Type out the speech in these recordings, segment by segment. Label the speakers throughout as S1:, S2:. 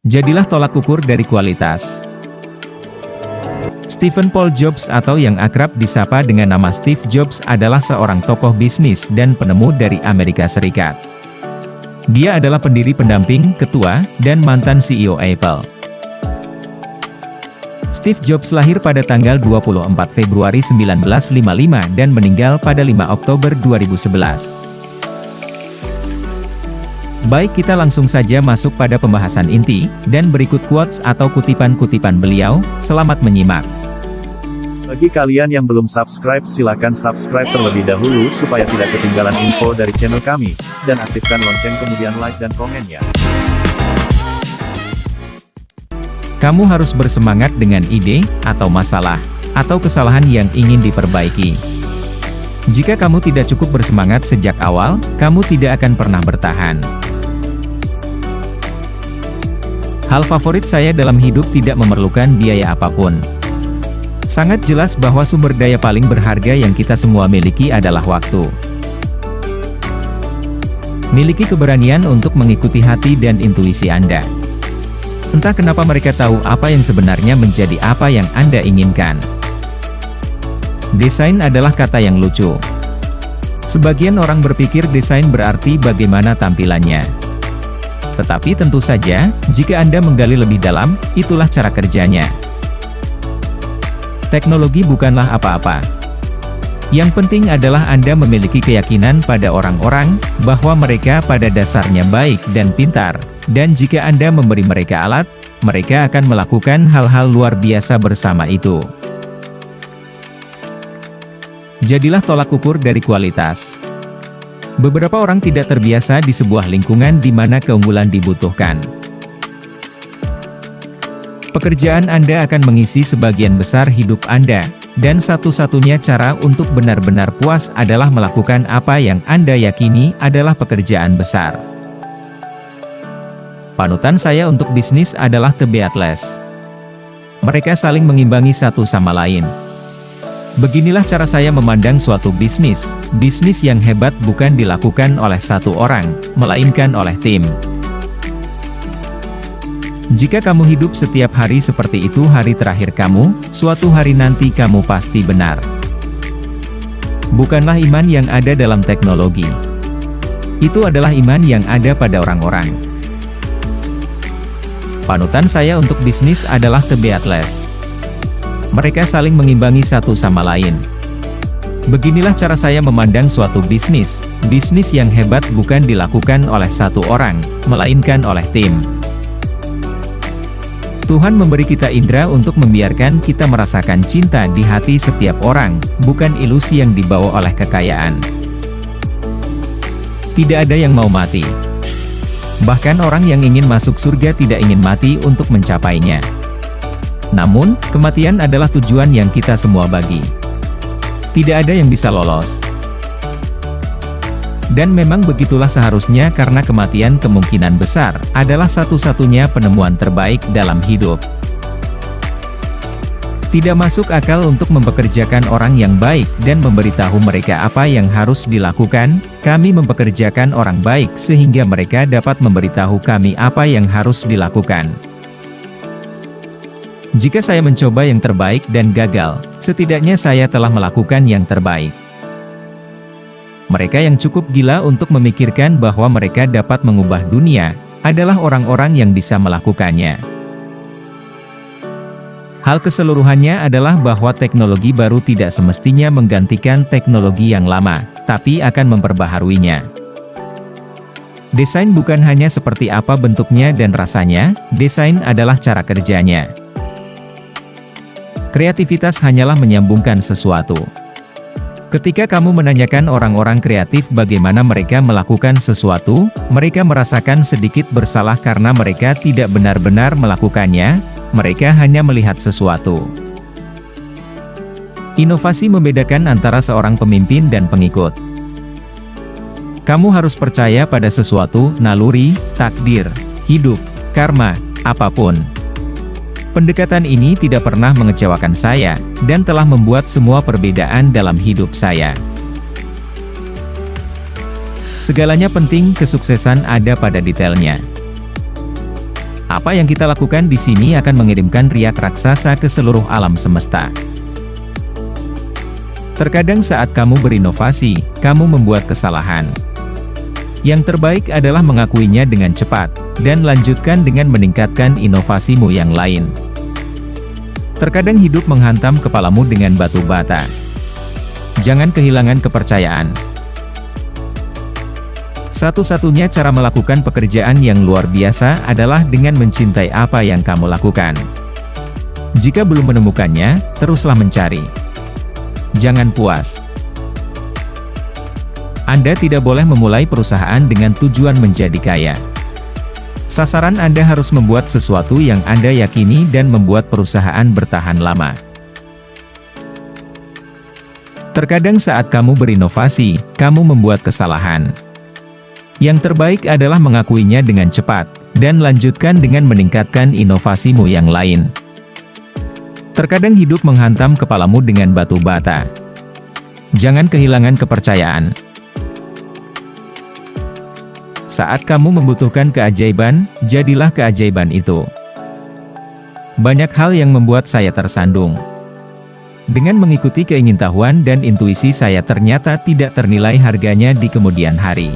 S1: Jadilah tolak ukur dari kualitas. Stephen Paul Jobs atau yang akrab disapa dengan nama Steve Jobs adalah seorang tokoh bisnis dan penemu dari Amerika Serikat. Dia adalah pendiri pendamping, ketua, dan mantan CEO Apple. Steve Jobs lahir pada tanggal 24 Februari 1955 dan meninggal pada 5 Oktober 2011. Baik, kita langsung saja masuk pada pembahasan inti, dan berikut quotes atau kutipan-kutipan beliau. Selamat menyimak.
S2: Bagi kalian yang belum subscribe, silakan subscribe terlebih dahulu supaya tidak ketinggalan info dari channel kami, dan aktifkan lonceng kemudian like dan komennya.
S1: Kamu harus bersemangat dengan ide, atau masalah, atau kesalahan yang ingin diperbaiki. Jika kamu tidak cukup bersemangat sejak awal, kamu tidak akan pernah bertahan. Hal favorit saya dalam hidup tidak memerlukan biaya apapun. Sangat jelas bahwa sumber daya paling berharga yang kita semua miliki adalah waktu. Miliki keberanian untuk mengikuti hati dan intuisi Anda. Entah kenapa mereka tahu apa yang sebenarnya menjadi apa yang Anda inginkan. Desain adalah kata yang lucu. Sebagian orang berpikir desain berarti bagaimana tampilannya. Tetapi tentu saja, jika Anda menggali lebih dalam, itulah cara kerjanya. Teknologi bukanlah apa-apa. Yang penting adalah Anda memiliki keyakinan pada orang-orang, bahwa mereka pada dasarnya baik dan pintar, dan jika Anda memberi mereka alat, mereka akan melakukan hal-hal luar biasa bersama itu. Jadilah tolak ukur dari kualitas. Beberapa orang tidak terbiasa di sebuah lingkungan di mana keunggulan dibutuhkan. Pekerjaan Anda akan mengisi sebagian besar hidup Anda, dan satu-satunya cara untuk benar-benar puas adalah melakukan apa yang Anda yakini adalah pekerjaan besar. Panutan saya untuk bisnis adalah The Beatles. Mereka saling mengimbangi satu sama lain. Beginilah cara saya memandang suatu bisnis. Bisnis yang hebat bukan dilakukan oleh satu orang, melainkan oleh tim. Jika kamu hidup setiap hari seperti itu hari terakhir kamu, suatu hari nanti kamu pasti benar. Bukanlah iman yang ada dalam teknologi. Itu adalah iman yang ada pada orang-orang. Panutan saya untuk bisnis adalah The Beatles. Mereka saling mengimbangi satu sama lain. Beginilah cara saya memandang suatu bisnis. Bisnis yang hebat bukan dilakukan oleh satu orang, melainkan oleh tim. Tuhan memberi kita indera untuk membiarkan kita merasakan cinta di hati setiap orang, bukan ilusi yang dibawa oleh kekayaan. Tidak ada yang mau mati. Bahkan orang yang ingin masuk surga tidak ingin mati untuk mencapainya. Namun, kematian adalah tujuan yang kita semua bagi. Tidak ada yang bisa lolos. Dan memang begitulah seharusnya karena kematian kemungkinan besar adalah satu-satunya penemuan terbaik dalam hidup. Tidak masuk akal untuk mempekerjakan orang yang baik dan memberitahu mereka apa yang harus dilakukan. Kami mempekerjakan orang baik sehingga mereka dapat memberitahu kami apa yang harus dilakukan. Jika saya mencoba yang terbaik dan gagal, setidaknya saya telah melakukan yang terbaik. Mereka yang cukup gila untuk memikirkan bahwa mereka dapat mengubah dunia, adalah orang-orang yang bisa melakukannya. Hal keseluruhannya adalah bahwa teknologi baru tidak semestinya menggantikan teknologi yang lama, tapi akan memperbaharuinya. Desain bukan hanya seperti apa bentuknya dan rasanya, desain adalah cara kerjanya. Kreativitas hanyalah menyambungkan sesuatu. Ketika kamu menanyakan orang-orang kreatif bagaimana mereka melakukan sesuatu, mereka merasakan sedikit bersalah karena mereka tidak benar-benar melakukannya, mereka hanya melihat sesuatu. Inovasi membedakan antara seorang pemimpin dan pengikut. Kamu harus percaya pada sesuatu, naluri, takdir, hidup, karma, apapun. Pendekatan ini tidak pernah mengecewakan saya, dan telah membuat semua perbedaan dalam hidup saya. Segalanya penting, kesuksesan ada pada detailnya. Apa yang kita lakukan di sini akan mengirimkan riak raksasa ke seluruh alam semesta. Terkadang saat kamu berinovasi, kamu membuat kesalahan. Yang terbaik adalah mengakuinya dengan cepat, dan lanjutkan dengan meningkatkan inovasimu yang lain. Terkadang hidup menghantam kepalamu dengan batu bata. Jangan kehilangan kepercayaan. Satu-satunya cara melakukan pekerjaan yang luar biasa adalah dengan mencintai apa yang kamu lakukan. Jika belum menemukannya, teruslah mencari. Jangan puas. Anda tidak boleh memulai perusahaan dengan tujuan menjadi kaya. Sasaran Anda harus membuat sesuatu yang Anda yakini dan membuat perusahaan bertahan lama. Terkadang saat kamu berinovasi, kamu membuat kesalahan. Yang terbaik adalah mengakuinya dengan cepat, dan lanjutkan dengan meningkatkan inovasimu yang lain. Terkadang hidup menghantam kepalamu dengan batu bata. Jangan kehilangan kepercayaan. Saat kamu membutuhkan keajaiban, jadilah keajaiban itu. Banyak hal yang membuat saya tersandung. Dengan mengikuti keingintahuan dan intuisi saya ternyata tidak ternilai harganya di kemudian hari.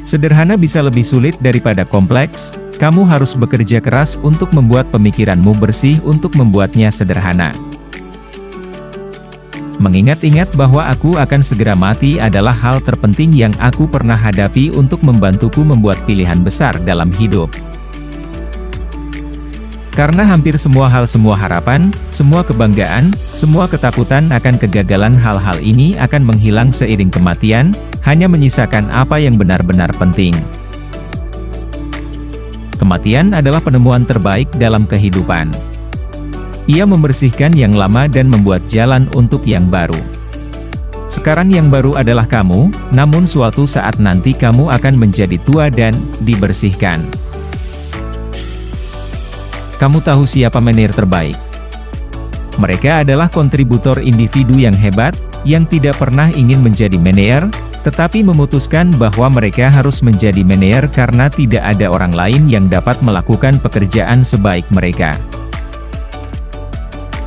S1: Sederhana bisa lebih sulit daripada kompleks, kamu harus bekerja keras untuk membuat pemikiranmu bersih untuk membuatnya sederhana. Mengingat-ingat bahwa aku akan segera mati adalah hal terpenting yang aku pernah hadapi untuk membantuku membuat pilihan besar dalam hidup. Karena hampir semua hal, semua harapan, semua kebanggaan, semua ketakutan akan kegagalan, hal-hal ini akan menghilang seiring kematian, hanya menyisakan apa yang benar-benar penting. Kematian adalah penemuan terbaik dalam kehidupan. Ia membersihkan yang lama dan membuat jalan untuk yang baru. Sekarang yang baru adalah kamu, namun suatu saat nanti kamu akan menjadi tua dan dibersihkan. Kamu tahu siapa menir terbaik? Mereka adalah kontributor individu yang hebat, yang tidak pernah ingin menjadi manajer, tetapi memutuskan bahwa mereka harus menjadi manajer karena tidak ada orang lain yang dapat melakukan pekerjaan sebaik mereka.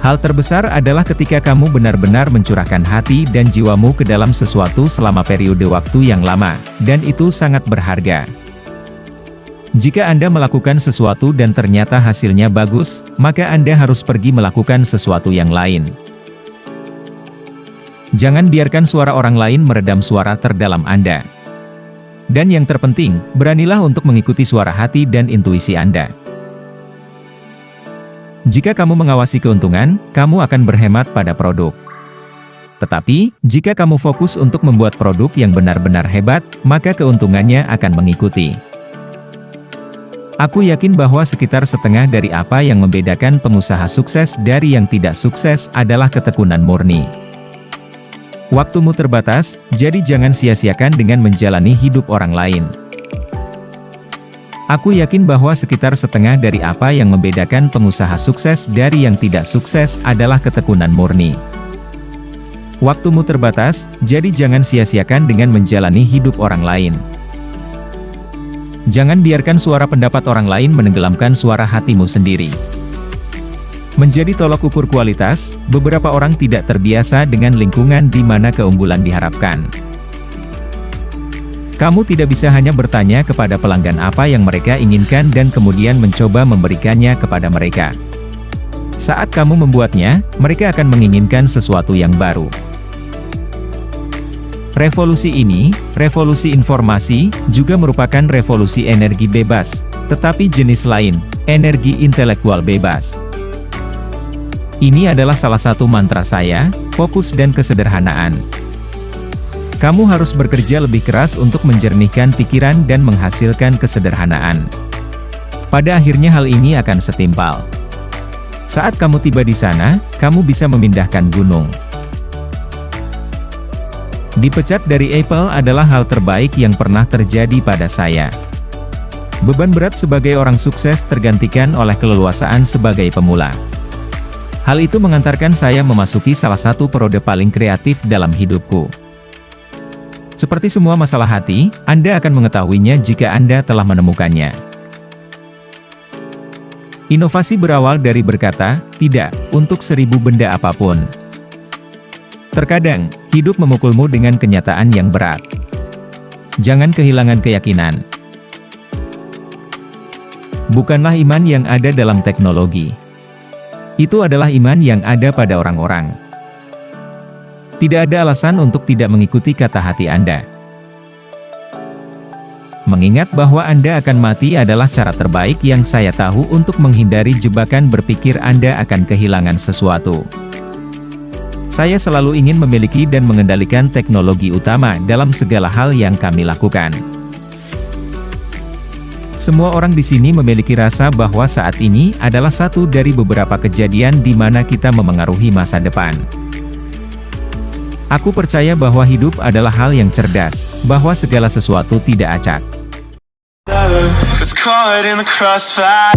S1: Hal terbesar adalah ketika kamu benar-benar mencurahkan hati dan jiwamu ke dalam sesuatu selama periode waktu yang lama, dan itu sangat berharga. Jika Anda melakukan sesuatu dan ternyata hasilnya bagus, maka Anda harus pergi melakukan sesuatu yang lain. Jangan biarkan suara orang lain meredam suara terdalam Anda. Dan yang terpenting, beranilah untuk mengikuti suara hati dan intuisi Anda. Jika kamu mengawasi keuntungan, kamu akan berhemat pada produk. Tetapi, jika kamu fokus untuk membuat produk yang benar-benar hebat, maka keuntungannya akan mengikuti. Aku yakin bahwa sekitar setengah dari apa yang membedakan pengusaha sukses dari yang tidak sukses adalah ketekunan murni. Waktumu terbatas, jadi jangan sia-siakan dengan menjalani hidup orang lain. Aku yakin bahwa sekitar setengah dari apa yang membedakan pengusaha sukses dari yang tidak sukses adalah ketekunan murni. Waktumu terbatas, jadi jangan sia-siakan dengan menjalani hidup orang lain. Jangan biarkan suara pendapat orang lain menenggelamkan suara hatimu sendiri. Menjadi tolok ukur kualitas, beberapa orang tidak terbiasa dengan lingkungan di mana keunggulan diharapkan. Kamu tidak bisa hanya bertanya kepada pelanggan apa yang mereka inginkan dan kemudian mencoba memberikannya kepada mereka. Saat kamu membuatnya, mereka akan menginginkan sesuatu yang baru. Revolusi ini, revolusi informasi, juga merupakan revolusi energi bebas, tetapi jenis lain, energi intelektual bebas. Ini adalah salah satu mantra saya, fokus dan kesederhanaan. Kamu harus bekerja lebih keras untuk menjernihkan pikiran dan menghasilkan kesederhanaan. Pada akhirnya hal ini akan setimpal. Saat kamu tiba di sana, kamu bisa memindahkan gunung. Dipecat dari Apple adalah hal terbaik yang pernah terjadi pada saya. Beban berat sebagai orang sukses tergantikan oleh keleluasaan sebagai pemula. Hal itu mengantarkan saya memasuki salah satu periode paling kreatif dalam hidupku. Seperti semua masalah hati, Anda akan mengetahuinya jika Anda telah menemukannya. Inovasi berawal dari berkata, tidak, untuk 1000 benda apapun. Terkadang, hidup memukulmu dengan kenyataan yang berat. Jangan kehilangan keyakinan. Bukanlah iman yang ada dalam teknologi. Itu adalah iman yang ada pada orang-orang. Tidak ada alasan untuk tidak mengikuti kata hati Anda. Mengingat bahwa Anda akan mati adalah cara terbaik yang saya tahu untuk menghindari jebakan berpikir Anda akan kehilangan sesuatu. Saya selalu ingin memiliki dan mengendalikan teknologi utama dalam segala hal yang kami lakukan. Semua orang di sini memiliki rasa bahwa saat ini adalah satu dari beberapa kejadian di mana kita memengaruhi masa depan. Aku percaya bahwa hidup adalah hal yang cerdas, bahwa segala sesuatu tidak acak.
S3: It's caught in the crossfire.